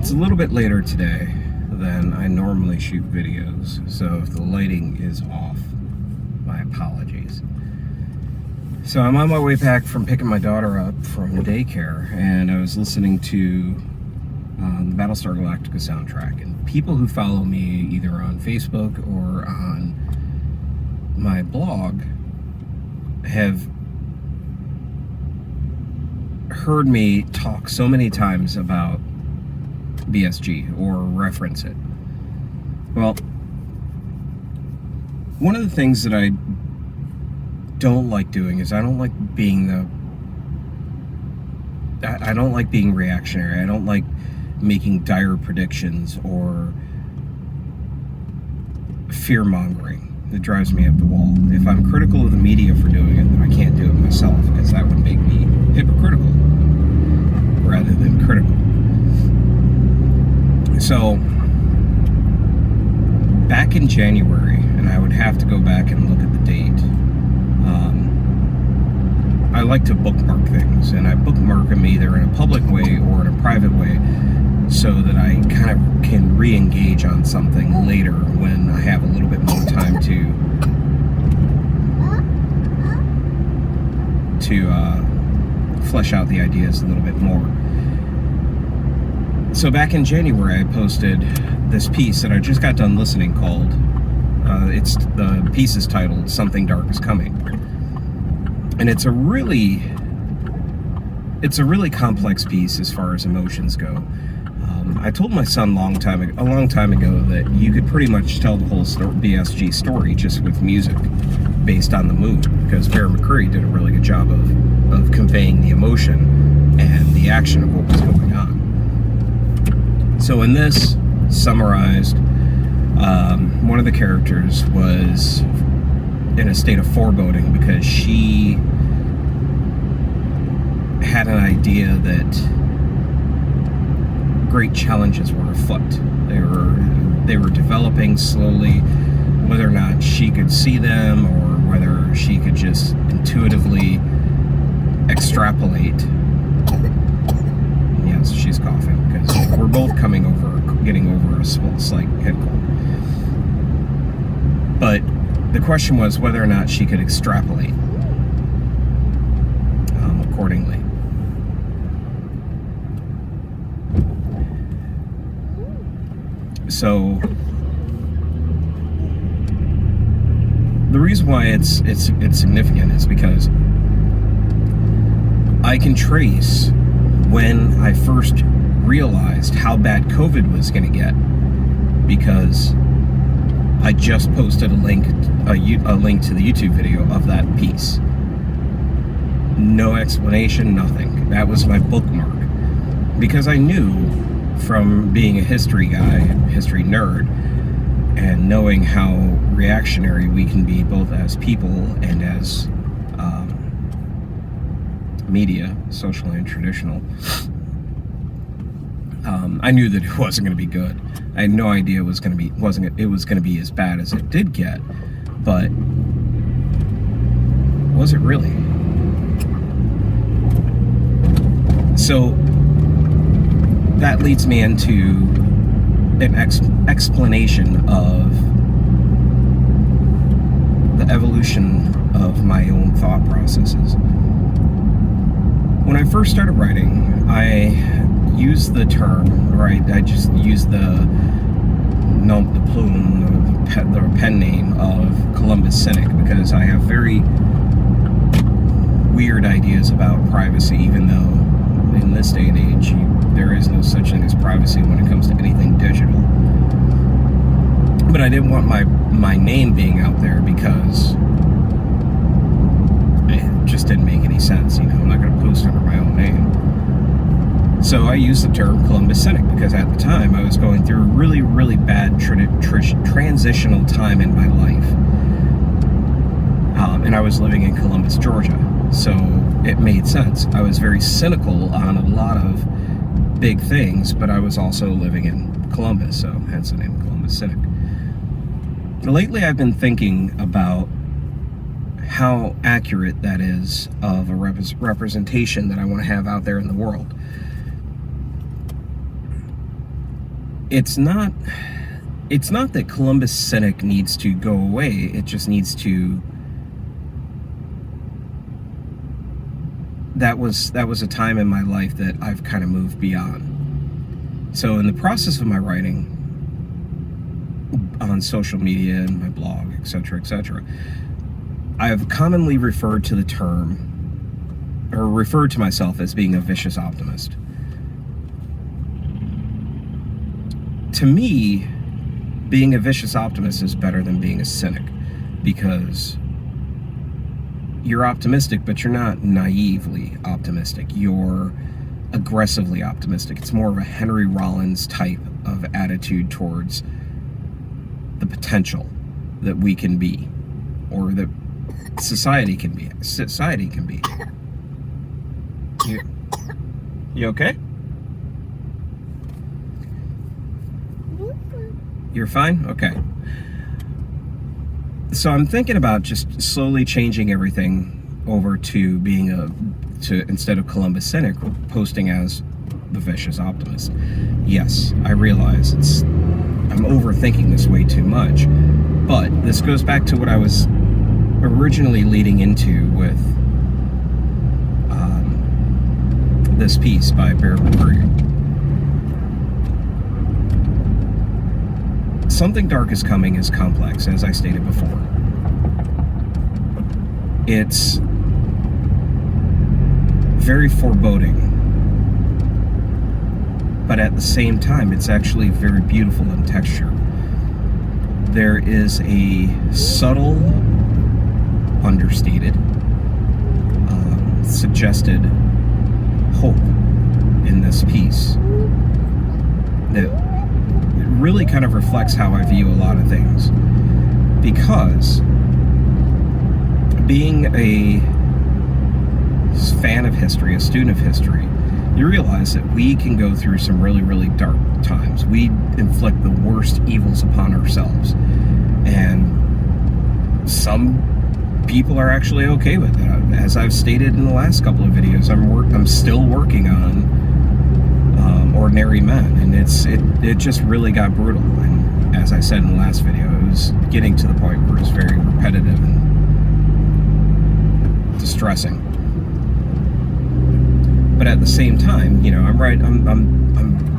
It's a little bit later today than I normally shoot videos, so if the lighting is off, my apologies. So I'm on my way back from picking my daughter up from daycare, and I was listening to the Battlestar Galactica soundtrack. And people who follow me either on Facebook or on my blog have heard me talk so many times about BSG or reference it. Well, one of the things that I don't like doing is I don't like being reactionary. I don't like making dire predictions or fear-mongering. It drives me up the wall. If I'm critical of the media for doing it, then I can't do it myself, because that would make me hypocritical rather than critical. So, back in January, and I would have to go back and look at the date, I like to bookmark things, and I bookmark them either in a public way or in a private way so that I kind of can re-engage on something later when I have a little bit more time to flesh out the ideas a little bit more. So back in January, I posted this piece that I just got done listening called, the piece is titled "Something Dark is Coming." And it's a really complex piece as far as emotions go. I told my son a long time ago that you could pretty much tell the whole BSG story just with music based on the mood, because Bear McCreary did a really good job of conveying the emotion and the action of what was going on. So in this, summarized, one of the characters was in a state of foreboding because she had an idea that great challenges were afoot. They were developing slowly, whether or not she could see them or whether she could just intuitively extrapolate. Yes, she's coughing because we're both getting over a slight head cold. But the question was whether or not she could extrapolate accordingly. So the reason why it's significant is because I can trace when I first realized how bad COVID was going to get, because I just posted a link to the YouTube video of that piece. No explanation, nothing. That was my bookmark. Because I knew from being a history guy, history nerd, and knowing how reactionary we can be both as people and as media, social and traditional, I knew that it wasn't going to be good. I had no idea it was going to be as bad as it did get, but was it really? So that leads me into an explanation of the evolution of my own thought processes. When I first started writing, I used the term, right? I just used the plume, the pen name of Columbus Cynic, because I have very weird ideas about privacy, even though in this day and age, there is no such thing as privacy when it comes to anything digital. But I didn't want my name being out there because it just didn't make any sense. I'm not going to post under my own name. So I used the term Columbus Cynic because at the time I was going through a really, really bad transitional time in my life. And I was living in Columbus, Georgia. So it made sense. I was very cynical on a lot of big things, but I was also living in Columbus, so hence the name Columbus Cynic. Lately I've been thinking about how accurate that is of a representation that I want to have out there in the world. it's not that Columbus Cynic needs to go away. It just needs to. That was a time in my life that I've kind of moved beyond. So in the process of my writing on social media and my blog, etc., I have commonly referred to the term, or referred to myself as being a vicious optimist. To me, being a vicious optimist is better than being a cynic, because you're optimistic, but you're not naively optimistic. You're aggressively optimistic. It's more of a Henry Rollins type of attitude towards the potential that we can be, or that society can be. You okay? You're fine? Okay. So I'm thinking about just slowly changing everything over to being instead of Columbus Cynic, posting as the vicious optimist. Yes, I realize I'm overthinking this way too much, but this goes back to what I was originally leading into with this piece by Bear McCreary. Something Dark is Coming is complex, as I stated before. It's very foreboding, but at the same time, it's actually very beautiful in texture. There is a subtle, understated, suggested hope in this piece that really kind of reflects how I view a lot of things. Because being a fan of history, a student of history, you realize that we can go through some really, really dark times. We inflict the worst evils upon ourselves. And some people are actually okay with that. As I've stated in the last couple of videos, I'm still working on Ordinary Men, and it just really got brutal. And as I said in the last video, it was getting to the point where it was very repetitive and distressing. But at the same time, you know, I'm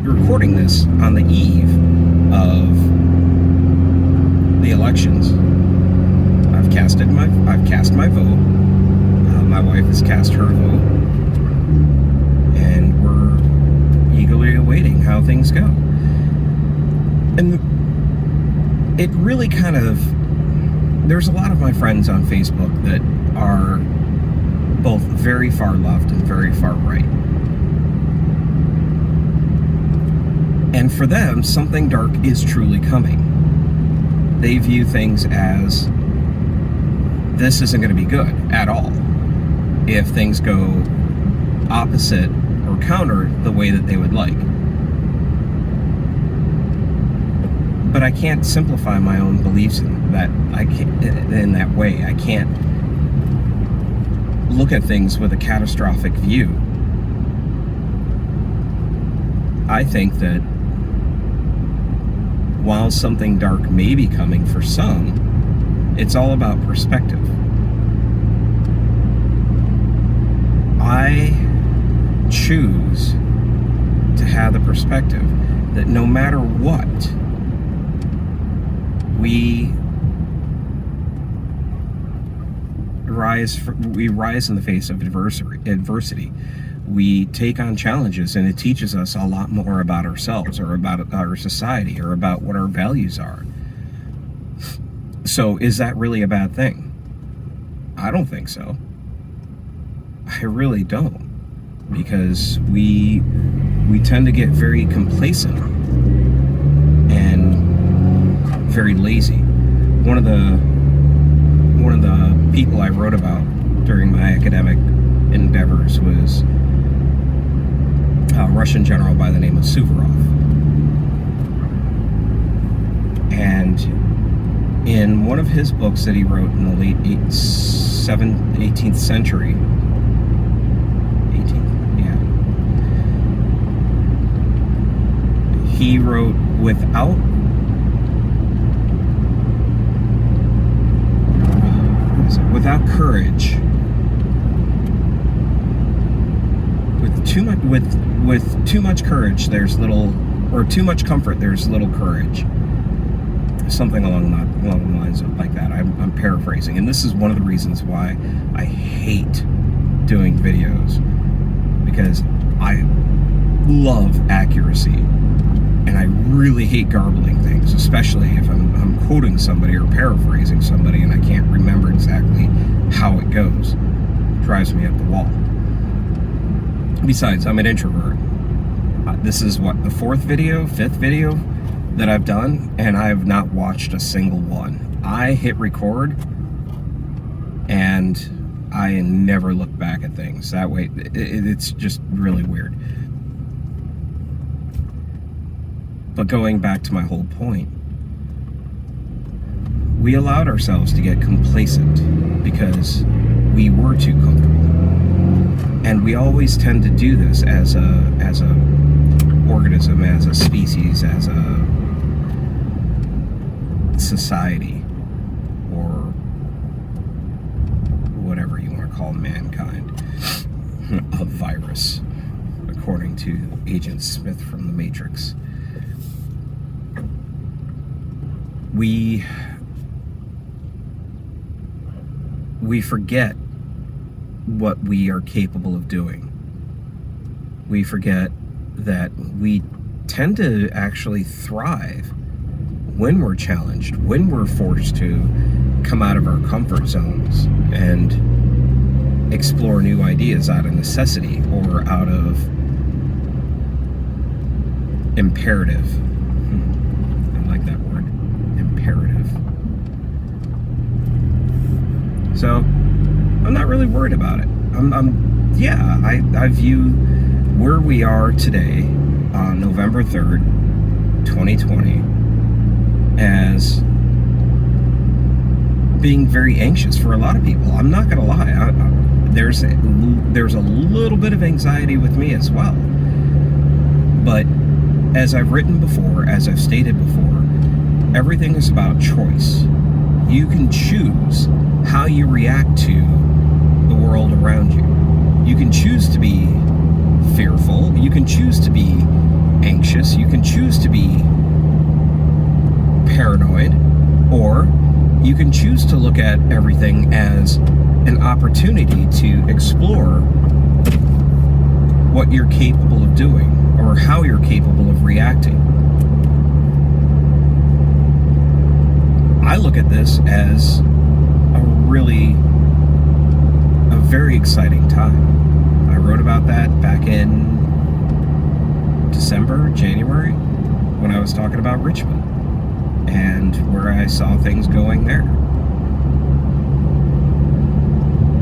recording this on the eve of the elections. I've cast my vote. My wife has cast her vote, and we're eagerly awaiting how things go. And it really kind of, there's a lot of my friends on Facebook that are both very far left and very far right. And for them, something dark is truly coming. They view things as, this isn't going to be good at all if things go opposite or counter the way that they would like. But I can't simplify my own beliefs in that way. I can't look at things with a catastrophic view. I think that while something dark may be coming for some, it's all about perspective. I choose to have the perspective that no matter what, we rise in the face of adversity. We take on challenges, and it teaches us a lot more about ourselves, or about our society, or about what our values are. So is that really a bad thing? I don't think so. I really don't. Because we tend to get very complacent and very lazy. One of the people I wrote about during my academic endeavors was a Russian general by the name of Suvorov. And in one of his books that he wrote in the late 18th century, he wrote, without courage, with too much courage, there's little, or too much comfort, there's little courage. Something along the lines of like that. I'm paraphrasing, and this is one of the reasons why I hate doing videos, because I love accuracy, and I really hate garbling things, especially if I'm quoting somebody or paraphrasing somebody and I can't remember exactly how it goes. It drives me up the wall. Besides, I'm an introvert. This is what, the fifth video that I've done, and I have not watched a single one. I hit record and I never look back at things. That way, it's just really weird. But going back to my whole point, we allowed ourselves to get complacent because we were too comfortable. And we always tend to do this as a organism, as a species, as a society, or whatever you want to call mankind. A virus, according to Agent Smith from The Matrix. We forget what we are capable of doing. We forget that we tend to actually thrive when we're challenged, when we're forced to come out of our comfort zones and explore new ideas out of necessity or out of imperative. I like that word, imperative. So I'm not really worried about it. I view where we are today on November 3rd, 2020, as being very anxious for a lot of people. I'm not gonna lie. There's a little bit of anxiety with me as well. But as I've written before, as I've stated before, everything is about choice. You can choose how you react to the world around you. You can choose to be fearful. You can choose to be anxious. You can choose to be paranoid. Or you can choose to look at everything as an opportunity to explore what you're capable of doing or how you're capable of reacting. I look at this as a very exciting time. I wrote about that back in December, January, when I was talking about Richmond and where I saw things going there.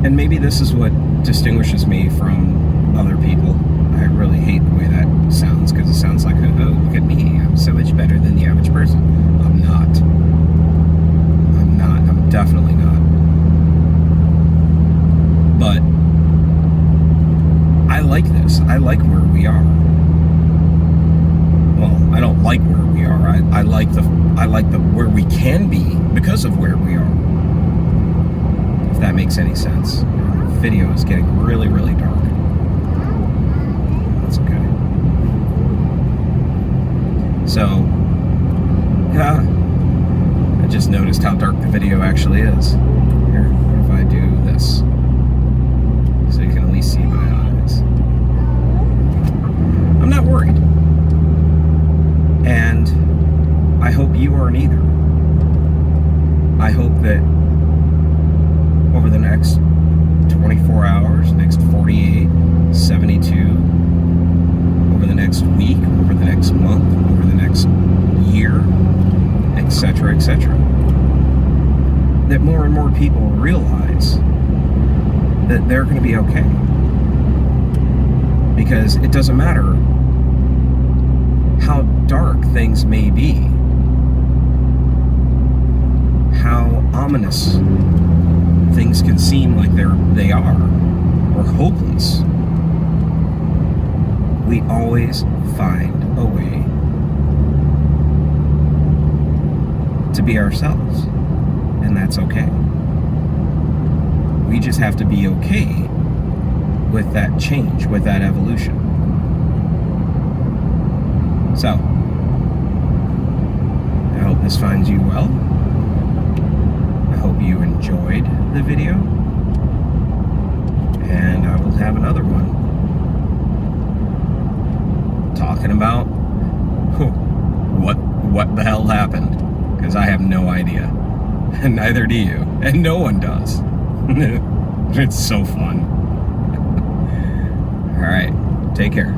And maybe this is what distinguishes me from other people. I really hate the way that sounds, because it sounds like, oh, look at me, I'm so much better than the average person. I'm not. I'm definitely not. But I like this. I like where we are. Well, I don't like where we are. I like the where we can be because of where we are. If that makes any sense. The video is getting really, really dark. That's okay. So, yeah, I just noticed how dark the video actually is. Here, what if I do this? So you can at least see my eyes. I'm not worried. And I hope you aren't either. I hope that over the next 24 hours, next 48, 72, over the next week, over the next month, over the next year, etc., that more and more people realize that they're going to be okay. Because it doesn't matter how dark things may be, how ominous things can seem like they are, or hopeless. We always find a way be ourselves, and that's okay. We just have to be okay with that change, with that evolution. So, I hope this finds you well. I hope you enjoyed the video, and I will have another one talking about what the hell happened, because I have no idea, and neither do you, and no one does. It's so fun. All right, take care.